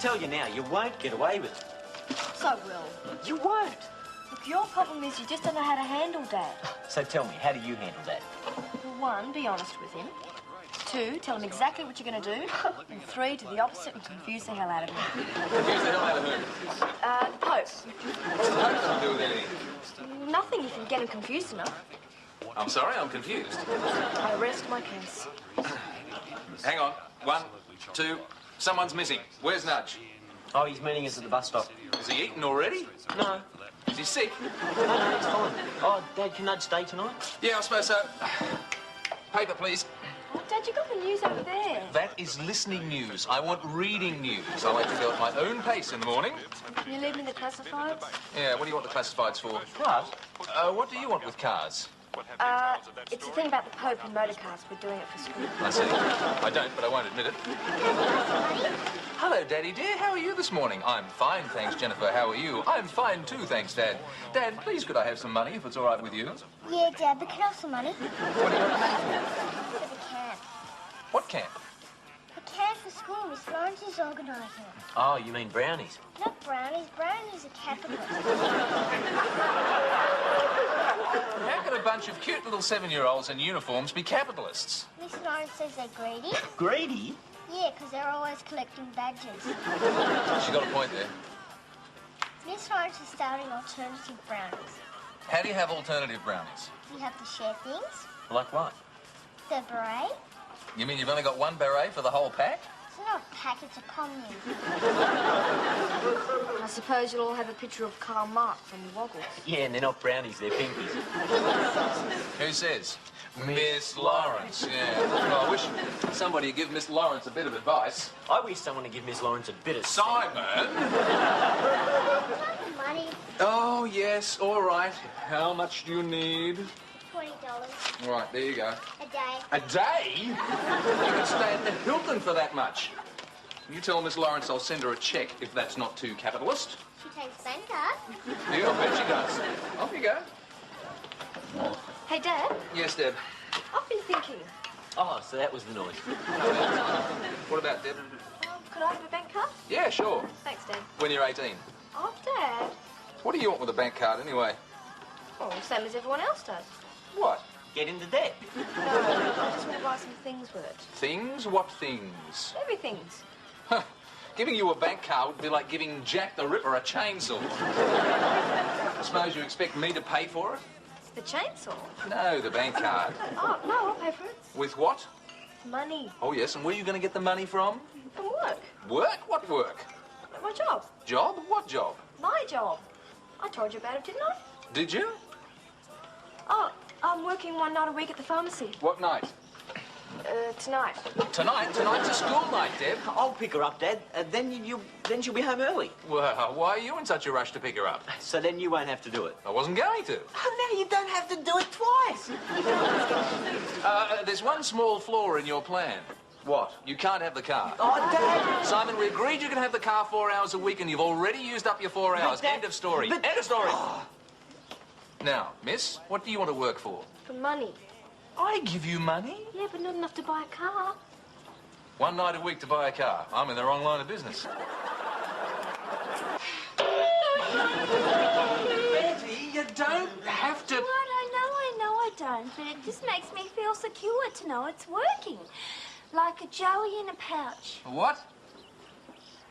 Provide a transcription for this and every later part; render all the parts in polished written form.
tell you now, you won't get away with it. So, Will. You won't. Look, your problem is you just don't know how to handle Dad. So tell me, how do you handle that? Well, 1, be honest with him. 2, tell him exactly what you're going to do. And 3, do the opposite and confuse the hell out of him. Confuse the hell out of who? The Pope. What's the Pope got to do with anything? Nothing if you can get him confused enough. I'm sorry, I'm confused. I rest my case. Hang on. 1, 2, someone's missing. Where's Nudge? Oh, he's meeting us at the bus stop. Is he eaten already? No. Is he sick? No, he's fine. Oh, Dad, can Nudge stay tonight? Yeah, I suppose so. Paper, please. Oh, Dad, you got the news over there. That is listening news. I want reading news. I like to go at my own pace in the morning. Can you leave me the classifieds? Yeah, what do you want the classifieds for? Cars? What do you want with cars? It's a thing about the Pope and motor cars. We're doing it for school. I see. I don't, but I won't admit it. Hello, Daddy dear. How are you this morning? I'm fine, thanks, Jennifer. How are you? I'm fine too, thanks, Dad. Dad, please could I have some money if it's all right with you? Yeah, Dad, but can I have some money? What do you want the money for? For the camp. What camp? The camp for school. Miss Lawrence is organising it. Oh, you mean brownies? Not brownies. Brownies are capitalist. How could a bunch of cute little 7-year-olds in uniforms be capitalists? Miss Lawrence says they're greedy. Greedy? Yeah, because they're always collecting badges. She got a point there. Miss Lawrence is starting alternative brownies. How do you have alternative brownies? You have to share things. Like what? The beret. You mean you've only got one beret for the whole pack? It's not a pack, it's a commune. I suppose you'll all have a picture of Karl Marx from the Woggles. Yeah, and they're not brownies, they're pinkies. Who says? Miss Lawrence, yeah. Well, I wish somebody would give Miss Lawrence a bit of advice. I wish someone would give Miss Lawrence a bit of... Simon! Money, Oh, yes, all right. How much do you need? $20 Right, there you go. a day. A day? You can stay at the Hilton for that much. You tell Miss Lawrence I'll send her a cheque if that's not too capitalist. She takes bank card. Yeah, I bet she does. Off you go. Hey, Dad, Yes, Deb. I've been thinking. Oh, so that was the noise. What about Deb? Could I have a bank card? Yeah, sure. Thanks, Dad. When you're 18. Oh, Dad. What do you want with a bank card anyway? Oh, same as everyone else does. What? Get into debt. No, I just want to buy some things with it. Things? What things? Everything's. Huh. Giving you a bank card would be like giving Jack the Ripper a chainsaw. I suppose you expect me to pay for it? The chainsaw. No, the bank card. Oh, no, I'll pay for it. With what? Money. Oh, yes, and where are you going to get the money from? From work. Work? What work? My job. Job? What job? My job. I told you about it, didn't I? Did you? Oh, I'm working one night a week at the pharmacy. What night? Tonight. Tonight? Tonight's a school night, Deb. I'll pick her up, Dad. Then she'll be home early. Well, why are you in such a rush to pick her up? So then you won't have to do it. I wasn't going to. Oh, now you don't have to do it twice. There's one small flaw in your plan. What? You can't have the car. Oh, Dad. Simon, we agreed you can have the car 4 hours a week, and you've already used up your 4 hours. Dad, End of story. but- End of story. Now, miss, what do you want to work for? For money. I give you money? Yeah, but not enough to buy a car. One night a week to buy a car. I'm in the wrong line of business. Betty, you don't have to... What? I know I don't, but it just makes me feel secure to know it's working. Like a Joey in a pouch. What?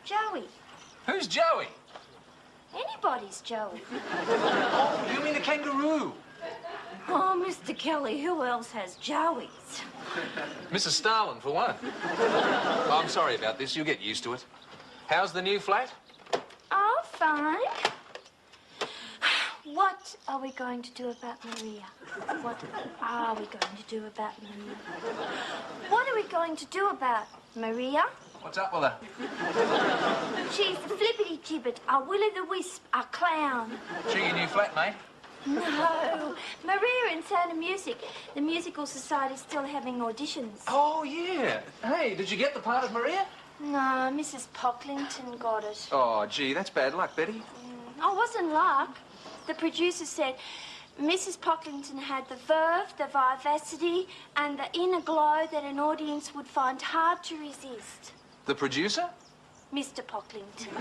Joey. Who's Joey? Anybody's Joey. Oh, you mean a kangaroo? Oh, Mr. Kelly, who else has Joeys? Mrs. Starlin, for one. I'm sorry about this. You'll get used to it. How's the new flat? Oh, fine. What are we going to do about Maria? What are we going to do about Maria? What are we going to do about Maria? What's up with her? She's a flippity-gibbet, a will-o'-the-wisp, a clown. She your new flatmate? No, Maria in Sound of Music. The Musical Society's still having auditions. Oh, yeah. Hey, did you get the part of Maria? No, Mrs. Pocklington got it. Oh, gee, that's bad luck, Betty. Oh, it wasn't luck. The producer said Mrs. Pocklington had the verve, the vivacity, and the inner glow that an audience would find hard to resist. The producer? Mr. Pocklington.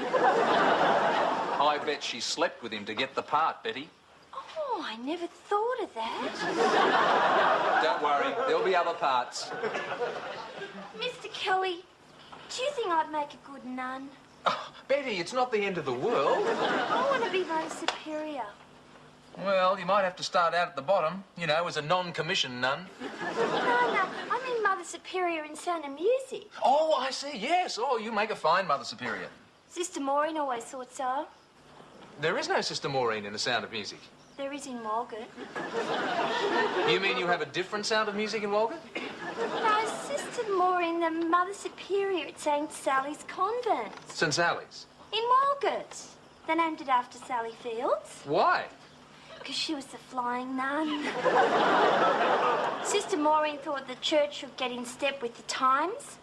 I bet she slept with him to get the part, Betty. Oh, I never thought of that. Don't worry, there'll be other parts. Mr. Kelly, do you think I'd make a good nun? Oh, Betty, it's not the end of the world. I want to be Mother Superior. Well, you might have to start out at the bottom, you know, as a non-commissioned nun. No, I mean Mother Superior in sound and music. Oh, I see, yes. Oh, you make a fine Mother Superior. Sister Maureen always thought so. There is no Sister Maureen in The Sound of Music. There is in Walgett. You mean you have a different Sound of Music in Walgett? No, Sister Maureen, the Mother Superior at St. Sally's Convent. St. Sally's? In Walgett. They named it after Sally Fields. Why? Because she was the flying nun. Sister Maureen thought the church should get in step with the times.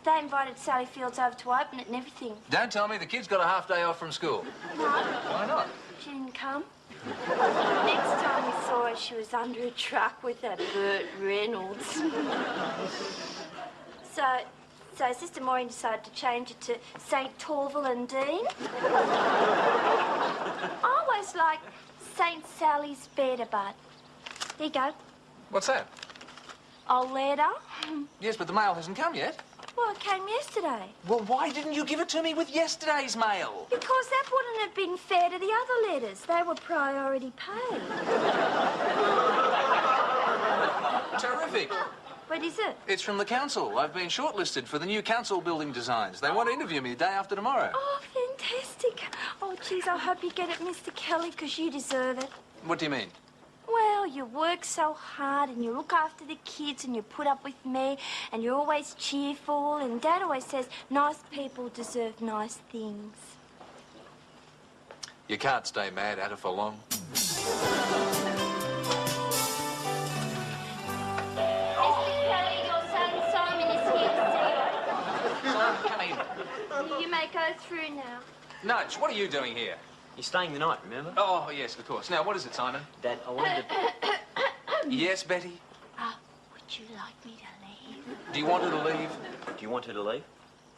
They invited Sally Fields over to open it and everything. Don't tell me the kid's got a half day off from school. No, Why not? she didn't come. Next time we saw her, she was under a truck with that Burt Reynolds. So Sister Maureen decided to change it to St. Torval and Dean. I always like St. Sally's better, but there you go. What's that? Old letter. Yes, but the mail hasn't come yet. Well, it came yesterday. Well, why didn't you give it to me with yesterday's mail? Because that wouldn't have been fair to the other letters. They were priority paid. Terrific. What is it? It's from the council. I've been shortlisted for the new council building designs. They want to interview me the day after tomorrow. Oh, fantastic. Oh, geez, I hope you get it, Mr. Kelly, because you deserve it. What do you mean? Well, you work so hard and you look after the kids and you put up with me and you're always cheerful and Dad always says nice people deserve nice things. You can't stay mad at her for long. Mr. Kelly, your son Simon is here to see Son, come in. you. You may go through now. Nudge, what are you doing here? You're staying the night, remember? Oh, yes, of course. Now, what is it, Simon? Dad, I wanted to... Yes, Betty? Would you like me to leave? Do you want her to leave? Do you want her to leave?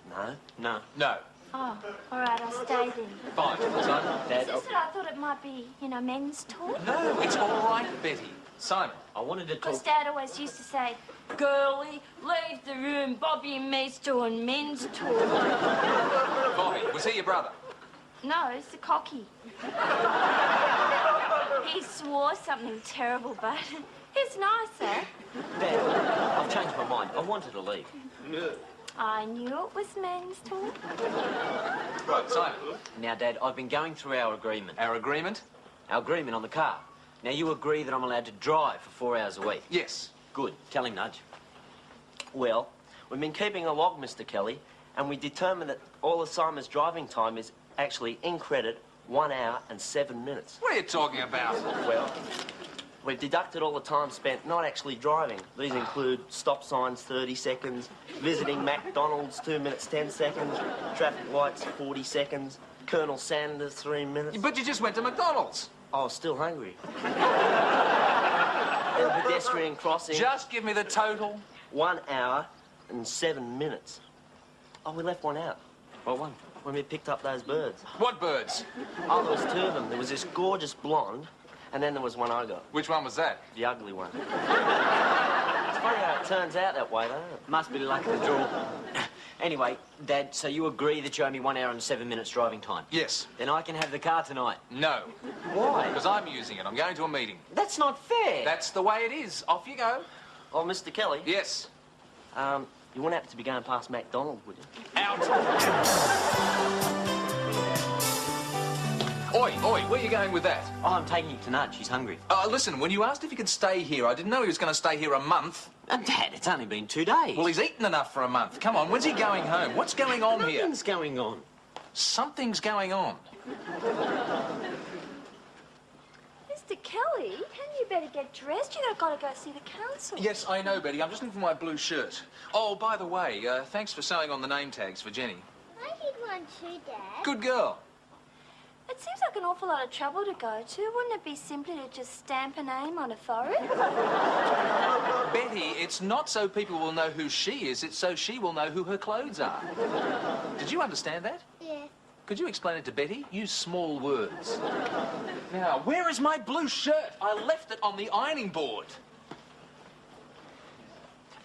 No. No. No. Oh, all right, I'll stay then. Fine. Simon? Dad, Just that I thought it might be, men's talk. No, it's all right, Betty. Simon. I wanted to Because talk... Dad always used to say, girlie, leave the room. Bobby and me's doing men's talk. Bobby, was he your brother? No, it's the cocky. He swore something terrible, but it's nice, eh? Dad, I've changed my mind. I wanted to leave. I knew it was men's talk. Right, Simon. Now, Dad, I've been going through our agreement. Our agreement? Our agreement on the car. Now, you agree that I'm allowed to drive for 4 hours a week. Yes. Good. Tell him, Nudge. Well, we've been keeping a log, Mr. Kelly, and we determined that all of Simon's driving time is actually in credit 1 hour and 7 minutes. What are you talking about? Well, we've deducted all the time spent not actually driving. These include stop signs, 30 seconds, visiting McDonald's, 2 minutes, 10 seconds, traffic lights, 40 seconds, Colonel Sanders, 3 minutes. But you just went to McDonald's. I was still hungry. And pedestrian crossing. Just give me the total. 1 hour and 7 minutes. Oh, we left one out. What one? When we picked up those birds. What birds? Oh, there was 2 of them. There was this gorgeous blonde, and then there was one I got. Which one was that? The ugly one. It's funny how it turns out that way, though. Must be the luck of the draw. Anyway, Dad, so you agree that you owe me 1 hour and 7 minutes driving time? Yes. Then I can have the car tonight. No. Why? Because I'm using it. I'm going to a meeting. That's not fair. That's the way it is. Off you go. Oh, Mr. Kelly. Yes. You wouldn't happen to be going past McDonald's, would you? Out. Oi, where are you going with that? Oh, I'm taking it to Nudge. He's hungry. Listen, when you asked if he could stay here, I didn't know he was going to stay here a month. Dad, it's only been 2 days. Well, he's eaten enough for a month. Come on, when's he going home? What's going on here? Nothing's going on. Something's going on. Mr. Kelly, you better get dressed. You've got to go see the council. Yes, I know, Betty. I'm just looking for my blue shirt. Oh, by the way, thanks for sewing on the name tags for Jenny. I did one too, Dad. Good girl. It seems like an awful lot of trouble to go to. Wouldn't it be simpler to just stamp a name on a forehead? Betty, it's not so people will know who she is, it's so she will know who her clothes are. Did you understand that? Yeah. Could you explain it to Betty? Use small words. Now, where is my blue shirt? I left it on the ironing board.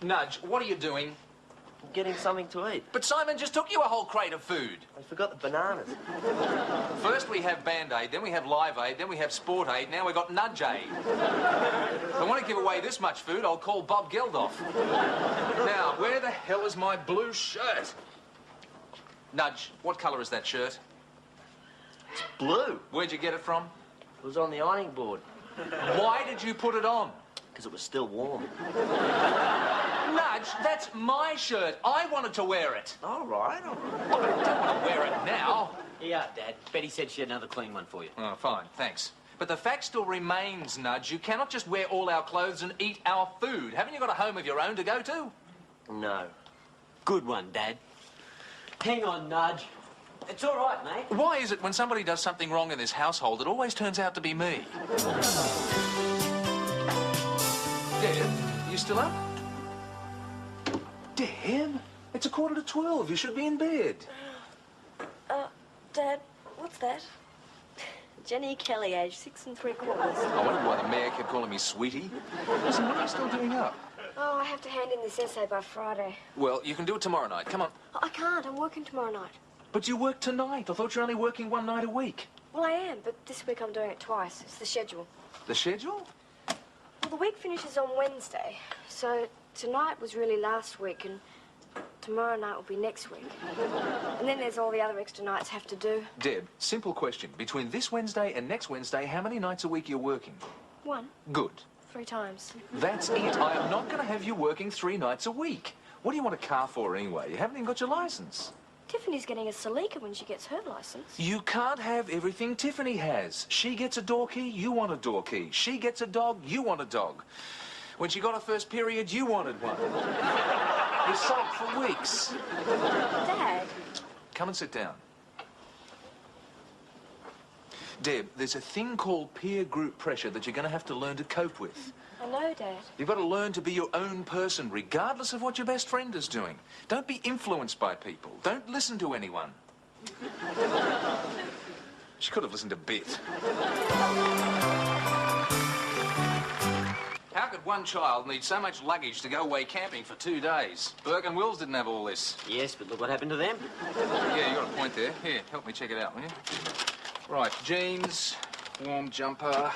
Nudge, what are you doing? Getting something to eat. But Simon just took you a whole crate of food. I forgot the bananas. First we have Band-Aid, then we have Live Aid, then we have Sport Aid, now we've got Nudge Aid. If I want to give away this much food, I'll call Bob Geldof. Now, where the hell is my blue shirt? Nudge, what colour is that shirt? It's blue. Where'd you get it from? It was on the ironing board. Why did you put it on? Because it was still warm. Nudge, that's my shirt. I wanted to wear it. All right. I don't want to wear it now. Yeah, Dad. Betty said she had another clean one for you. Oh, fine, thanks. But the fact still remains, Nudge, you cannot just wear all our clothes and eat our food. Haven't you got a home of your own to go to? No. Good one, Dad. Hang on, Nudge. It's all right, mate. Why is it when somebody does something wrong in this household, it always turns out to be me? Deb, you still up? Deb, it's 11:45. You should be in bed. Dad, what's that? Jenny Kelly, age 6 3/4. I wondered why the mayor kept calling me sweetie. Listen, what are you still doing up? Oh, I have to hand in this essay by Friday. Well, you can do it tomorrow night. Come on. Oh, I can't. I'm working tomorrow night. But you work tonight. I thought you were only working one night a week. Well, I am, but this week I'm doing it twice. It's the schedule. The schedule? Well, the week finishes on Wednesday, so tonight was really last week, and tomorrow night will be next week. And then there's all the other extra nights I have to do. Deb, simple question. Between this Wednesday and next Wednesday, how many nights a week you're working? 1, Good. 3 times. That's it. I am not going to have you working 3 nights a week. What do you want a car for anyway? You haven't even got your licence. Tiffany's getting a Salika when she gets her licence. You can't have everything Tiffany has. She gets a door key, you want a door key. She gets a dog, you want a dog. When she got her first period, you wanted one. You sulked for weeks. Dad, Come and sit down. Deb, there's a thing called peer group pressure that you're going to have to learn to cope with. I know, Dad. You've got to learn to be your own person, regardless of what your best friend is doing. Don't be influenced by people. Don't listen to anyone. She could have listened a bit. How could one child need so much luggage to go away camping for 2 days? Burke and Wills didn't have all this. Yes, but look what happened to them. Yeah, you got a point there. Here, help me check it out, will you? Right, jeans, warm jumper,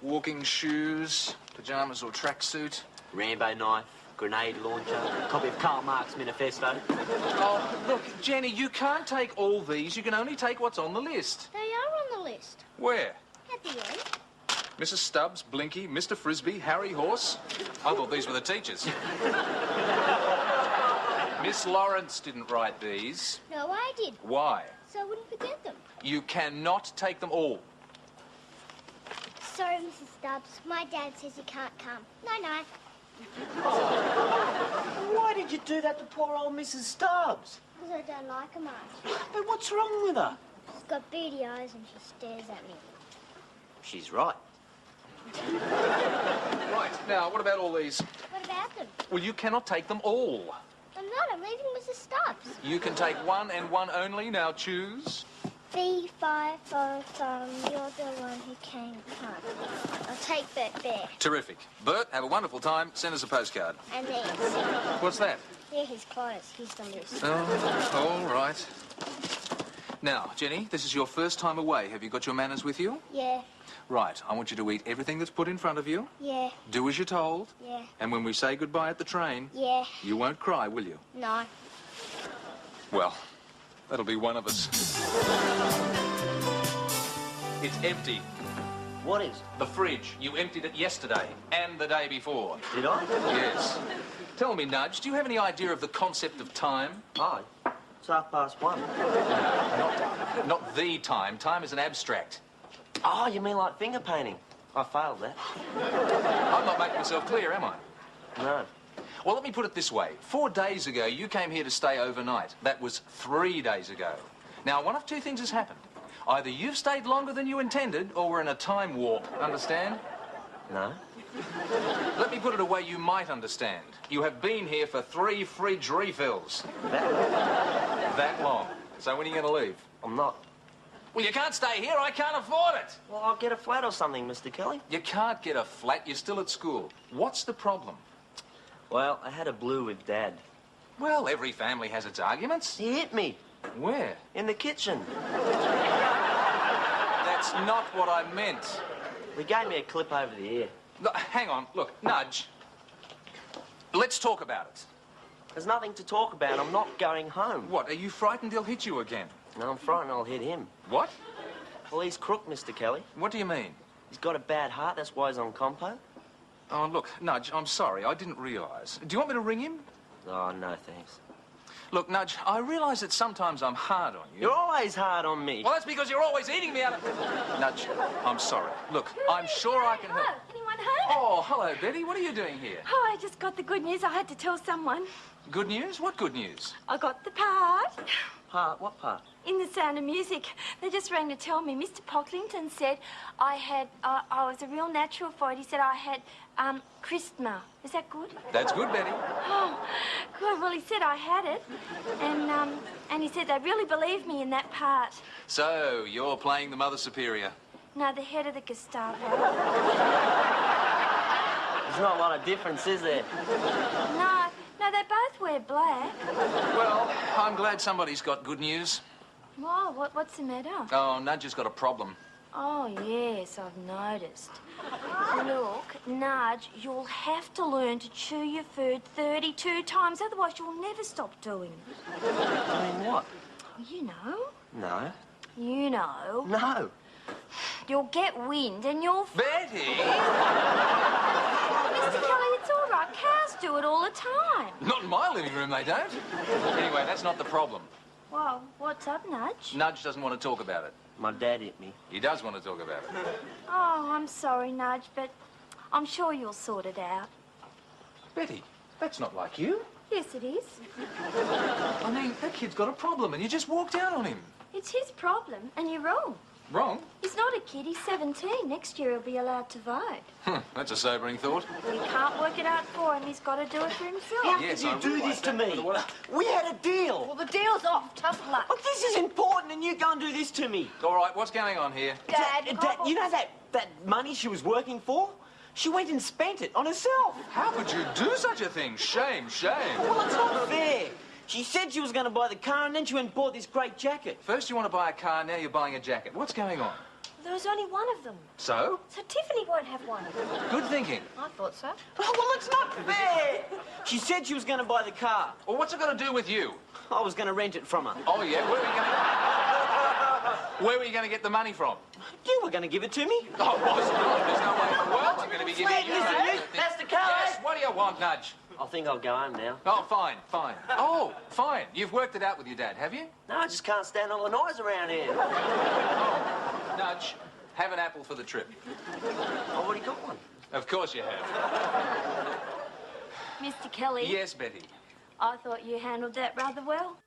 walking shoes, pyjamas or tracksuit. Rambo knife, grenade launcher, copy of Karl Marx Manifesto. Oh, look, Jenny, you can't take all these. You can only take what's on the list. They are on the list. Where? At the end. Mrs. Stubbs, Blinky, Mr. Frisbee, Harry Horse. I thought these were the teachers. Miss Lawrence didn't write these. No, I did. Why? So I wouldn't forget them. You cannot take them all. Sorry, Mrs. Stubbs. My dad says you can't come. No. Why did you do that to poor old Mrs. Stubbs? Because I don't like her much. But what's wrong with her? She's got beady eyes and she stares at me. She's right. Right, now, what about all these? What about them? Well, you cannot take them all. I'm not. I'm leaving Mrs. Stubbs. You can take one and one only. Now choose. B5 you're the one who came home. I'll take Bert Bear. Terrific. Bert, have a wonderful time. Send us a postcard. And these. What's that? They're his clothes. He's the list. Oh, all right. Now, Jenny, this is your first time away. Have you got your manners with you? Yeah. Right. I want you to eat everything that's put in front of you. Yeah. Do as you're told. Yeah. And when we say goodbye at the train, Yeah. you won't cry, will you? No. Well, that'll be one of us. It's empty. What is? The fridge. You emptied it yesterday and the day before. Did I? Yes. Tell me, Nudge, do you have any idea of the concept of time? Oh, it's 1:30. Not the time. Time is an abstract. Oh, you mean like finger painting? I failed that. I'm not making myself clear, am I? No. Well, let me put it this way. 4 days ago, you came here to stay overnight. That was 3 days ago. Now, one of two things has happened. Either you've stayed longer than you intended, or we're in a time warp. Understand? No? Let me put it a way you might understand. You have been here for 3 fridge refills. That long. So when are you going to leave? I'm not. Well, you can't stay here. I can't afford it. Well, I'll get a flat or something, Mr. Kelly. You can't get a flat. You're still at school. What's the problem? Well, I had a blue with Dad. Well, every family has its arguments. He hit me. Where? In the kitchen. That's not what I meant. He gave me a clip over the ear. Look, hang on. Look, Nudge. Let's talk about it. There's nothing to talk about. I'm not going home. What, are you frightened he'll hit you again? No, I'm frightened I'll hit him. What? Well, he's crook, Mr. Kelly. What do you mean? He's got a bad heart. That's why he's on compo. Oh, look, Nudge, I'm sorry. I didn't realise. Do you want me to ring him? Oh, no, thanks. Look, Nudge, I realise that sometimes I'm hard on you. You're always hard on me. Well, that's because you're always eating me out of... Nudge, I'm sorry. Look, I'm sure I can help. Hello, anyone home? Oh, hello, Betty. What are you doing here? Oh, I just got the good news. I had to tell someone. Good news? What good news? I got the part. Part? What part? In The Sound of Music. They just rang to tell me. Mr. Pocklington said I was a real natural for it. He said I had, charisma. Is that good? That's good, Betty. Oh, good. Well, he said I had it. And he said they really believed me in that part. So, you're playing the Mother Superior. No, the head of the Gestapo. There's not a lot of difference, is there? No, they both wear black. Well, I'm glad somebody's got good news. Whoa, what's the matter? Oh, Nudge has got a problem. Oh, yes, I've noticed. Look, Nudge, you'll have to learn to chew your food 32 times, otherwise you'll never stop doing it. Doing what? You know. No. You know. No. You'll get wind and you'll... Betty! Mr. Kelly, it's all right. Cows do it all the time. Not in my living room, they don't. Anyway, that's not the problem. Well, what's up, Nudge? Nudge doesn't want to talk about it. My dad hit me. He does want to talk about it. Oh, I'm sorry, Nudge, but I'm sure you'll sort it out. Betty, that's not like you. Yes, it is. I mean, that kid's got a problem and you just walked out on him. It's his problem, and you're wrong. Wrong? He's not a kid, he's 17. Next year he'll be allowed to vote. That's a sobering thought. You can't work it out for him, he's got to do it for himself. Yes, Did you I do realise this to that, me? but what- We had a deal. Well, the deal's off. Tough luck. Look, this is important, and you go and do this to me. All right, what's going on here? Dad, Dad, you know that money she was working for? She went and spent it on herself. How could you do such a thing? Shame, shame. Well, it's not fair. She said she was going to buy the car, and then she went and bought this great jacket. First you want to buy a car, now you're buying a jacket. What's going on? There was only one of them. So? So Tiffany won't have one. Good thinking. I thought so. Oh, well, it's not fair. She said she was going to buy the car. Well, what's it got to do with you? I was going to rent it from her. Oh, yeah? Where were you going to get the money from? You were going to give it to me. Oh, was not. There's no way in the world you're going to be giving you Listen, money. that's the car. Yes, what do you want, Nudge? I think I'll go home now. Oh, fine, fine. Oh, fine. You've worked it out with your dad, have you? No, I just can't stand all the noise around here. Nudge, have an apple for the trip. I already got one. Of course you have. Mr. Kelly, Yes, Betty. I thought you handled that rather well.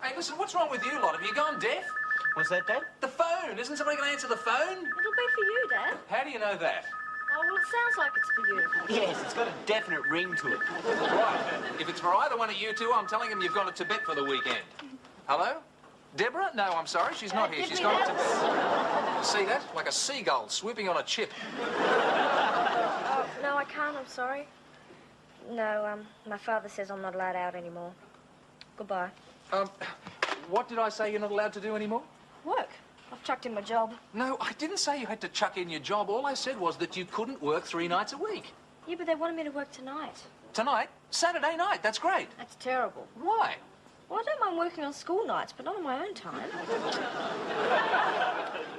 Hey, listen, what's wrong with you lot? Have you gone deaf? What's that, Dad? The phone. Isn't somebody going to answer the phone? It'll be for you, Dad. How do you know that? Oh, well, it sounds like it's for you. Yes, it's got a definite ring to it. Right. If it's for either one of you two, I'm telling him you've gone to Tibet for the weekend. Hello? Deborah? No, I'm sorry. She's not here. give She's me gone to that. Tibet. See that? Like a seagull swooping on a chip. Oh, no, I can't. I'm sorry. No, my father says I'm not allowed out anymore. Goodbye. What did I say you're not allowed to do anymore? Work. I've chucked in my job. No, I didn't say you had to chuck in your job. All I said was that you couldn't work 3 nights a week. Yeah, but they wanted me to work tonight. Tonight? Saturday night. That's great. That's terrible. Why? Well, I don't mind working on school nights, but not on my own time.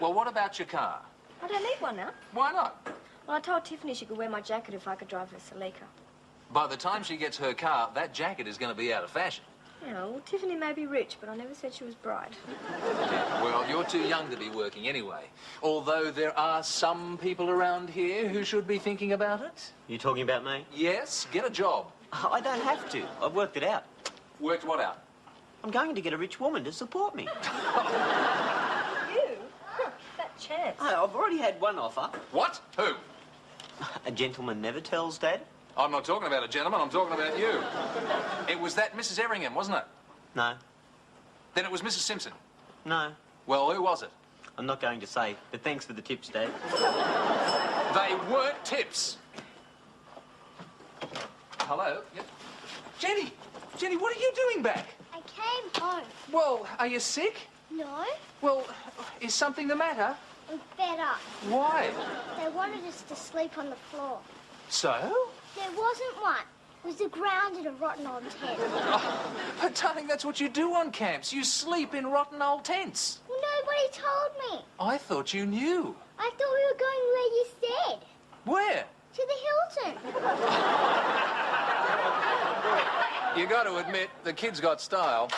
Well, what about your car? I don't need one now. Why not? Well, I told Tiffany she could wear my jacket if I could drive her Celica. By the time she gets her car, that jacket is going to be out of fashion. Yeah, well, Tiffany may be rich, but I never said she was bright. Yeah, well, you're too young to be working anyway. Although there are some people around here who should be thinking about it. You talking about me? Yes, get a job. I don't have to. I've worked it out. Worked what out? I'm going to get a rich woman to support me. You? That chance. Oh, I've already had one offer. What? Who? A gentleman never tells, Dad. I'm not talking about a gentleman, I'm talking about you. It was that Mrs. Erringham, wasn't it? No. Then it was Mrs. Simpson. No. Well, who was it? I'm not going to say, but thanks for the tips, Dad. They weren't tips. Hello? Yep. Jenny! Jenny, what are you doing back? I came home. Well, are you sick? No, Well, is something the matter? I'm fed up. Why? They wanted us to sleep on the floor. So? There wasn't one. It was the ground in a rotten old tent. But, darling, that's what you do on camps. You sleep in rotten old tents. Well, nobody told me. I thought you knew. I thought we were going where you said. Where? To the Hilton. You got to admit, the kid's got style.